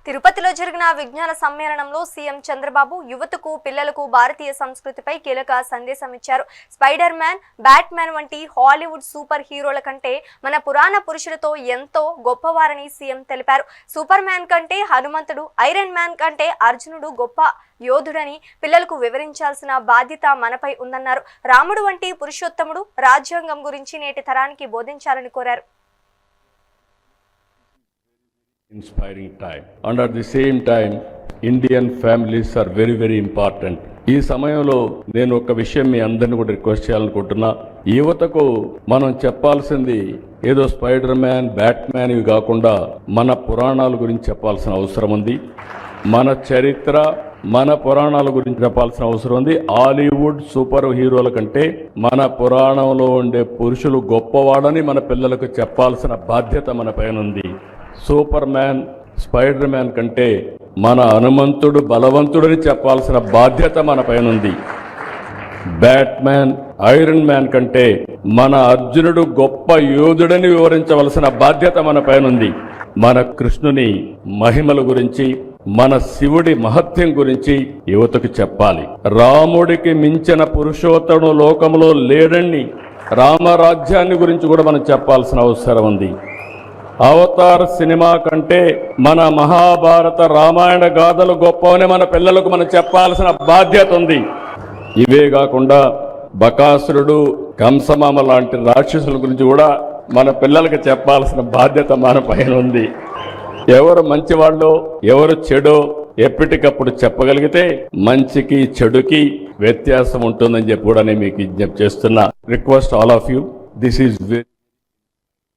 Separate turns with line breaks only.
తిరుపతిలో జరిగిన విజ్ఞాన సమ్మేళనంలో సీఎం చంద్రబాబు యువతకు పిల్లలకు భారతీయ సంస్కృతిపై కీలక సందేశం ఇచ్చారు. స్పైడర్ మ్యాన్, బ్యాట్ మ్యాన్ వంటి హాలీవుడ్ సూపర్ హీరోల కంటే మన పురాణ పురుషులతో ఎంతో గొప్పవారని సీఎం తెలిపారు. సూపర్ మ్యాన్ కంటే హనుమంతుడు, ఐరన్ మ్యాన్ కంటే అర్జునుడు గొప్ప యోధుడని పిల్లలకు వివరించాల్సిన బాధ్యత మనపై ఉందన్నారు. రాముడు వంటి పురుషోత్తముడు రాజ్యాంగం గురించి నేటి తరానికి బోధించాలని కోరారు.
Inspiring time, and at the same time Indian families are very important. ఈ సమయంలో నేను ఒక విషయం మీ అందరిని కూడా రిక్వెస్ట్ చేయాలనుకుంటున్నా. యువతకు మనం చెప్పాల్సింది ఏదో స్పైడర్ మ్యాన్, బ్యాట్ మ్యాన్ ఇవి కాకుండా మన పురాణాల గురించి చెప్పాల్సిన అవసరం ఉంది. మన చరిత్ర, మన పురాణాల గురించి చెప్పాల్సిన అవసరం ఉంది. హాలీవుడ్ సూపర్ హీరోల కంటే మన పురాణంలో ఉండే పురుషులు గొప్పవాడని మన పిల్లలకు చెప్పాల్సిన బాధ్యత మన పైన ఉంది. సూపర్ మ్యాన్, స్పైడర్ మ్యాన్ కంటే మన హనుమంతుడు బలవంతుడని చెప్పాల్సిన బాధ్యత మన పైన ఉంది. బ్యాట్ మ్యాన్, ఐరన్ మ్యాన్ కంటే మన అర్జునుడు గొప్ప యోధుడని వివరించవలసిన బాధ్యత మన పైన ఉంది. మన కృష్ణుని మహిమల గురించి, మన శివుడి మహత్యం గురించి యువతకు చెప్పాలి. రాముడికి మించిన పురుషోత్తముడు లోకంలో లేడని రామరాజ్యాన్ని గురించి కూడా మనం చెప్పాల్సిన అవసరం ఉంది. అవతార్ సినిమా కంటే మన మహాభారత, రామాయణ గాథలు గొప్పవని మన పిల్లలకు మనం చెప్పాల్సిన బాధ్యత ఉంది. ఇవే కాకుండా బకాసురుడు, కంసమామ లాంటి రాక్షసుల గురించి కూడా మన పిల్లలకు చెప్పాల్సిన బాధ్యత మన పైన ఉంది. ఎవరు మంచివాళ్ళో ఎవరు చెడో ఎప్పటికప్పుడు చెప్పగలిగితే మంచికి చెడుకి వ్యత్యాసం ఉంటుందని చెప్పి కూడా నేను మీకు విజ్ఞప్తి చేస్తున్నా. Request all of you, this is